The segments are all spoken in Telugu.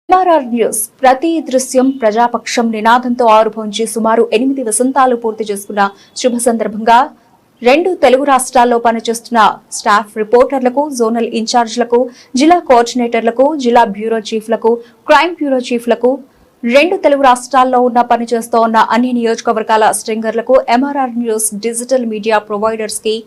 ఎంఆర్ఆర్ న్యూస్ ప్రతి దృశ్యం ప్రజాపక్షం నినాదంతో ఆరుభవించి సుమారు 8 వసంతాలు పూర్తి చేసుకున్న శుభ సందర్భంగా 2 తెలుగు రాష్ట్రాల్లో పనిచేస్తున్న స్టాఫ్ రిపోర్టర్లకు, జోనల్ ఇన్ఛార్జ్లకు, జిల్లా కోఆర్డినేటర్లకు, జిల్లా బ్యూరో చీఫ్లకు, క్రైమ్ బ్యూరో చీఫ్లకు, 2 తెలుగు రాష్ట్రాల్లో పనిచేస్తూ ఉన్న అన్ని నియోజకవర్గాల స్ట్రింగర్లకు, MRR news digital media providers కి,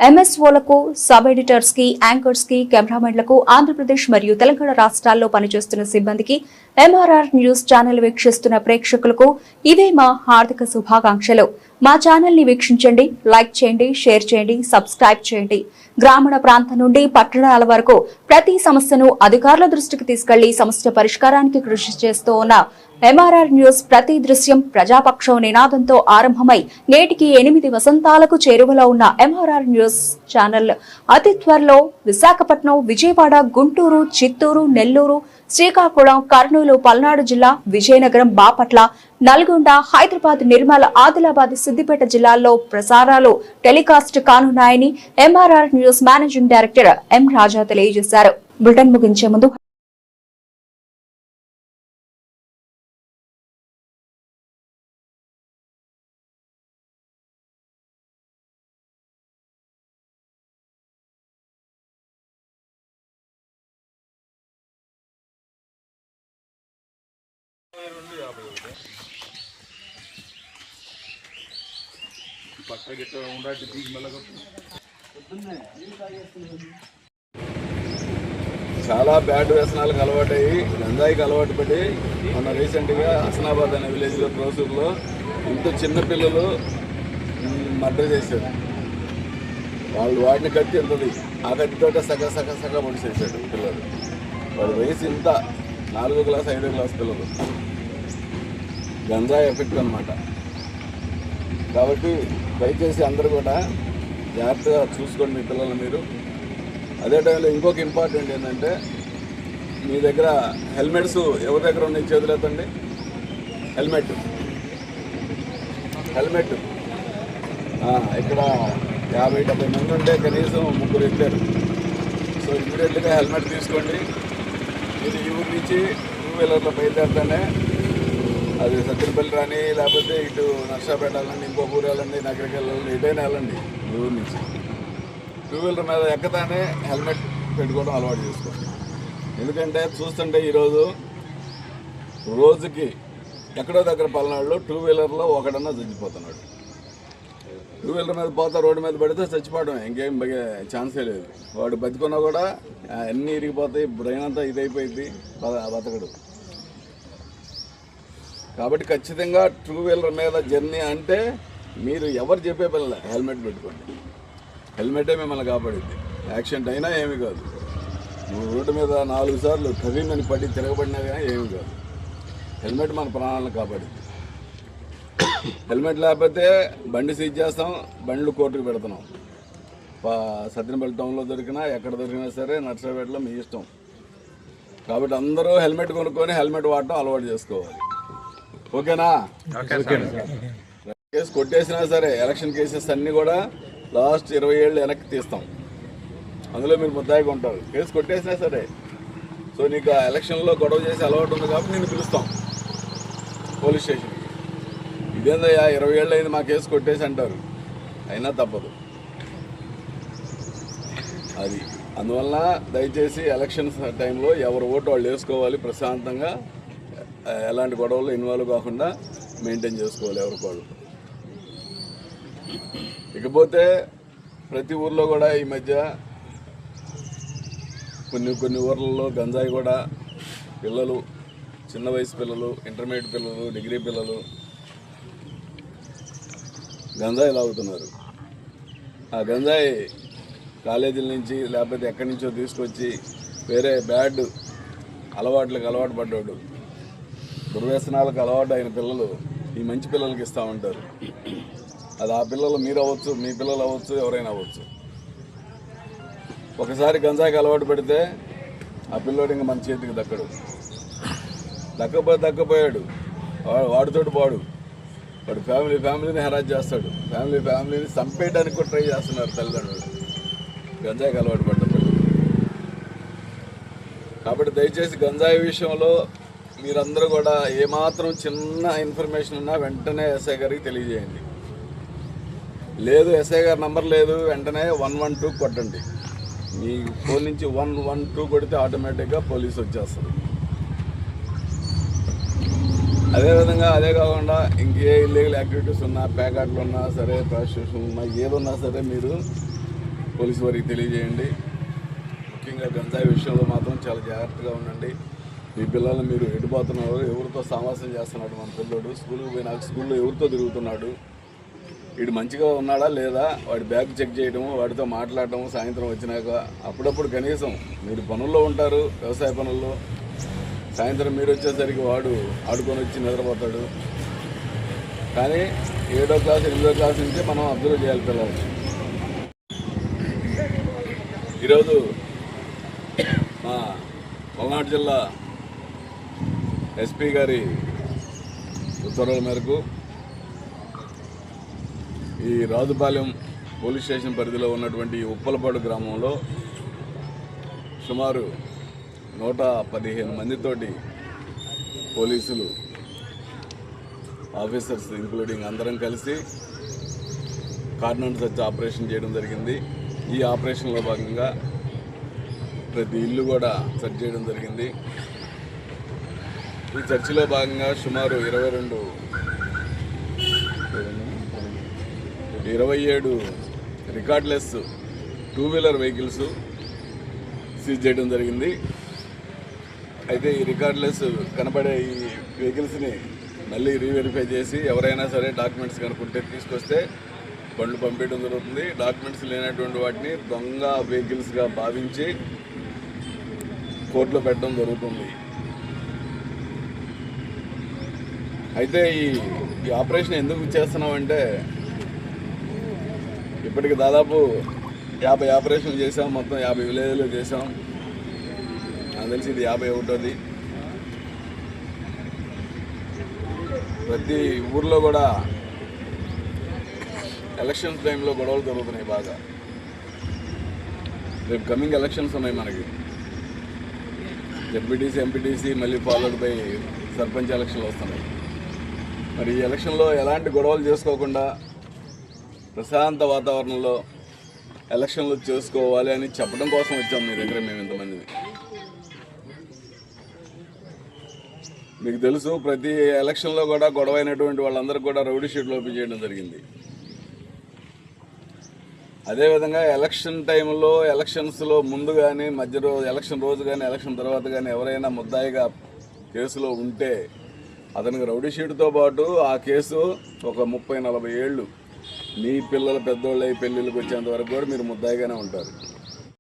ఎంఎస్ఓలకు, సబ్ ఎడిటర్స్ కి, యాంకర్స్ కి, కెమెరామెన్లకు, ఆంధ్రప్రదేశ్ మరియు తెలంగాణ రాష్ట్రాల్లో పనిచేస్తున్న సిబ్బందికి, ఎంఆర్ఆర్ న్యూస్ ఛానల్ వీక్షిస్తున్న ప్రేక్షకులకు ఇవే మా హార్దిక శుభాకాంక్షలు. మా ఛానల్ ని వీక్షించండి, లైక్ చేయండి, షేర్ చేయండి, సబ్స్క్రైబ్ చేయండి. గ్రామీణ ప్రాంతం నుండి పట్టణాల వరకు ప్రతి సమస్యను అధికారుల దృష్టికి తీసుకెళ్లి సమస్య పరిష్కారానికి కృషి చేస్తూ ఉన్న ఎంఆర్ఆర్ న్యూస్ ప్రతి దృశ్యం ప్రజాపక్షం నినాదంతో ఆరంభమై నేటికి 8 వసంతాలకు చేరువలో ఉన్న ఎంఆర్ఆర్ న్యూస్ ఛానల్ అతి త్వరలో విశాఖపట్నం, విజయవాడ, గుంటూరు, చిత్తూరు, నెల్లూరు, శ్రీకాకుళం, కర్నూలు, పల్నాడు జిల్లా, విజయనగరం, బాపట్ల, నల్గొండ, హైదరాబాద్, నిర్మల్, ఆదిలాబాద్, సిద్దిపేట జిల్లాల్లో ప్రసారాలు టెలికాస్ట్ కానున్నాయని MRR news managing director M Raja తెలియజేశారు. బులెటిన్ ముగించే ముందు చాలా బ్యాడ్ వ్యసనాలకు అలవాటయ్యి గంజాయికి అలవాటు పడి మన రీసెంట్గా హసనాబాద్ అనే విలేజ్లో ప్రోసూర్లో ఇంత చిన్న పిల్లలు మర్డర్ చేశారు. వాళ్ళు వాడిని కత్తి ఎంతది, ఆ కత్తితోటే సగ పొడిచేసాడు పిల్లలు. వాడి వయసు ఇంత 4వ క్లాస్ 5వ క్లాస్ పిల్లలు. గంజాయి ఎఫెక్ట్ అనమాట. కాబట్టి దయచేసి అందరూ కూడా జాగ్రత్తగా చూసుకోండి మీ పిల్లలు మీరు. అదే టైంలో ఇంకొక ఇంపార్టెంట్ ఏంటంటే మీ దగ్గర హెల్మెట్స్ ఎవరి దగ్గర ఉన్నాయి చేతులు ఎత్తండి. హెల్మెట్ ఇక్కడ 50-70 మంది ఉంటే కనీసం 3 ఎత్తారు. సో ఇమీడియట్గా హెల్మెట్ తీసుకోండి. మీరు ఈ ఊరి నుంచి 2 వీలర్లో బయలుదేరితేనే అది సత్యనపల్లి రాని, లేకపోతే ఇటు నర్సాపేట వెళ్ళండి, ఇంకో ఊరు వెళ్ళండి, నగరికి వెళ్ళండి, ఎటైనా వెళ్ళండి. ఈ ఊరి నుంచి 2 వీలర్ మీద ఎక్కతానే హెల్మెట్ పెట్టుకోవడం అలవాటు చేసుకోండి. ఎందుకంటే చూస్తుంటే ఈరోజు రోజుకి ఎక్కడో దగ్గర పల్నాడులో 2 వీలర్లో ఒకడన్నా చచ్చిపోతున్నాడు. 2 వీలర్ మీద పోతా రోడ్డు మీద పడితే చచ్చిపోవడమే, ఇంకేం ఛాన్సే లేదు. వాడు బతికున్నా కూడా అన్నీ ఇరిగిపోతాయి, బ్రెయిన్ అంతా ఇదైపోయింది, బతకడు. కాబట్టి ఖచ్చితంగా 2 వీలర్ మీద జర్నీ అంటే మీరు ఎవరు చెప్పే పిల్లలే హెల్మెట్ పెట్టుకోండి. హెల్మెటే మిమ్మల్ని కాపాడింది. యాక్సిడెంట్ అయినా ఏమీ కాదు. నువ్వు రోడ్డు మీద 4 సార్లు కవిమని పడి తిరగబడినా కానీ ఏమీ కాదు. హెల్మెట్ మన ప్రాణాలను కాపాడింది. హెల్మెట్ లేకపోతే బండి సీజ్ చేస్తాం, బండ్లు కోర్టుకు పెడుతున్నాం. సత్యనపల్లి టౌన్లో దొరికినా ఎక్కడ దొరికినా సరే, నర్సరాపేటలో మీ ఇష్టం. కాబట్టి అందరూ హెల్మెట్ కొనుక్కొని హెల్మెట్ వాడటం అలవాటు చేసుకోవాలి. ఓకేనా? కేసు కొట్టేసినా సరే ఎలక్షన్ కేసెస్ అన్నీ కూడా లాస్ట్ 20 ఏళ్ళు వెనక్కి తీస్తాం. అందులో మీరు ముద్దాయిగా ఉంటారు. కేసు కొట్టేసినా సరే. సో నీకు ఆ ఎలక్షన్లో గొడవ చేసి అలవాటు ఉంది కాబట్టి నేను పిలుస్తాం పోలీస్ స్టేషన్కి. ఇదేందయ్యా 20 ఏళ్ళు అయింది మా కేసు కొట్టేసి అంటారు. అయినా తప్పదు అది. అందువల్ల దయచేసి ఎలక్షన్స్ టైంలో ఎవరు ఓటు వాళ్ళు వేసుకోవాలి. ప్రశాంతంగా ఎలాంటి గొడవలు ఇన్వాల్వ్ కాకుండా మెయింటైన్ చేసుకోవాలి ఎవరికోళ్ళు. ఇకపోతే ప్రతి ఊర్లో కూడా ఈ మధ్య కొన్ని ఊర్లలో గంజాయి కూడా పిల్లలు, చిన్న వయసు పిల్లలు, ఇంటర్మీడియట్ పిల్లలు, డిగ్రీ పిల్లలు గంజాయి తాగుతున్నారు. ఆ గంజాయి కాలేజీల నుంచి లేకపోతే ఎక్కడి నుంచో తీసుకొచ్చి వేరే బ్యాడ్ అలవాట్లకు అలవాటు పడ్డాడు, దుర్వ్యసనాలకు అలవాటు అయిన పిల్లలు ఈ మంచి పిల్లలకి ఇస్తూ ఉంటారు. అది ఆ పిల్లలు మీరు అవ్వచ్చు, మీ పిల్లలు అవ్వచ్చు, ఎవరైనా అవ్వచ్చు. ఒకసారి గంజాయికి అలవాటు పెడితే ఆ పిల్లోడు ఇంకా మన చేతికి దక్కపోయాడు. వాడితోటి వాడు ఫ్యామిలీని హెరాస్ చేస్తాడు. ఫ్యామిలీని చంపేయడానికి కూడా ట్రై చేస్తున్నారు తల్లిదండ్రులు గంజాయికి అలవాటు పడ్డ పిల్లలు. కాబట్టి దయచేసి గంజాయి విషయంలో మీరందరూ కూడా ఏమాత్రం చిన్న ఇన్ఫర్మేషన్ ఉన్నా వెంటనే ఎస్ఐ గారికి తెలియజేయండి. లేదు ఎస్ఐ గారి నంబర్ లేదు, వెంటనే 112 కొట్టండి. మీ ఫోన్ నుంచి 112 కొడితే ఆటోమేటిక్గా పోలీసు వచ్చేస్తుంది. అదేవిధంగా అదే కాకుండా ఇంకే ఇల్లీగల్ యాక్టివిటీస్ ఉన్నా, ప్యాకెట్లు ఉన్నా సరే, ప్రాస్టిట్యూషన్ ఉన్నా, ఏదున్నా సరే మీరు పోలీసు వారికి తెలియజేయండి. ముఖ్యంగా గంజాయి విషయంలో మాత్రం చాలా జాగ్రత్తగా ఉండండి. మీ పిల్లల్ని మీరు ఎడిపోతున్నారు, ఎవరితో సావాసం చేస్తున్నాడు మన పిల్లడు, స్కూల్కి పోయినాక స్కూల్లో ఎవరితో తిరుగుతున్నాడు, వీడు మంచిగా ఉన్నాడా లేదా, వాడి బ్యాగ్ చెక్ చేయడము, వాడితో మాట్లాడటము, సాయంత్రం వచ్చినాక అప్పుడప్పుడు కనీసం మీరు పనుల్లో ఉంటారు, వ్యవసాయ పనుల్లో, సాయంత్రం మీరు వచ్చేసరికి వాడు ఆడుకొని వచ్చి నిద్రపోతాడు. కానీ 7వ క్లాస్ 8వ క్లాస్ నుంచి మనం అబ్జర్వ్ చేయాలి పిల్లలు. ఈరోజు మా పల్నాడు జిల్లా ఎస్పీ గారి ఉత్తర్వుల మేరకు ఈ రాజుపాలెం పోలీస్ స్టేషన్ పరిధిలో ఉన్నటువంటి ఉప్పలపాడు గ్రామంలో సుమారు 115 మందితోటి పోలీసులు ఆఫీసర్స్ ఇంక్లూడింగ్ అందరం కలిసి కార్డన్ సెర్చ్ ఆపరేషన్ చేయడం జరిగింది. ఈ ఆపరేషన్లో భాగంగా ప్రతి ఇల్లు కూడా సెర్చ్ చేయడం జరిగింది. ఈ చర్చిలో భాగంగా సుమారు 27 రికార్డ్లెస్ 2-వీలర్ వెహికల్స్ సీజ్ చేయడం జరిగింది. అయితే ఈ రికార్డ్లెస్ కనబడే ఈ వెహికల్స్ని మళ్ళీ రీవెరిఫై చేసి ఎవరైనా సరే డాక్యుమెంట్స్ కనుక్కుంటే తీసుకొస్తే బండ్లు పంపించడం జరుగుతుంది. డాక్యుమెంట్స్ లేనటువంటి వాటిని దొంగ వెహికల్స్గా భావించి కోర్టులో పెట్టడం జరుగుతుంది. అయితే ఈ ఆపరేషన్ ఎందుకు చేస్తున్నామంటే ఇప్పటికి దాదాపు 50 ఆపరేషన్లు చేసాం, మొత్తం 50 విలేజ్లో చేసాం. నాకు తెలిసి ఇది 51వ. ప్రతి ఊర్లో కూడా ఎలక్షన్స్ టైంలో గొడవలు జరుగుతున్నాయి బాగా. రేపు కమింగ్ ఎలక్షన్స్ ఉన్నాయి మనకి, జెడ్పీటీసీ, ఎంపీటీసీ, మళ్ళీ ఫాలోడ్ బై సర్పంచ్ ఎలక్షన్లు వస్తున్నాయి. మరి ఈ ఎలక్షన్లో ఎలాంటి గొడవలు చేసుకోకుండా ప్రశాంత వాతావరణంలో ఎలక్షన్లు చేసుకోవాలి అని చెప్పడం కోసం వచ్చాం మీ దగ్గర మేము ఇంతమంది. మీకు తెలుసు, ప్రతి ఎలక్షన్లో కూడా గొడవ అయినటువంటి వాళ్ళందరూ కూడా రౌడీ షీట్లు ఓపెన్ చేయడం జరిగింది. అదేవిధంగా ఎలక్షన్ టైంలో, ఎలక్షన్స్లో ముందు కానీ, మధ్య రోజు, ఎలక్షన్ రోజు కానీ, ఎలక్షన్ తర్వాత కానీ ఎవరైనా ముద్దాయిగా కేసులో ఉంటే అతనికి రౌడీ షీట్తో పాటు ఆ కేసు ఒక 30-40 ఏళ్ళు మీ పిల్లలు పెద్దోళ్ళు అయి పెళ్ళిళ్ళకి వచ్చేంత వరకు కూడా మీరు ముద్దాయిగానే ఉంటారు.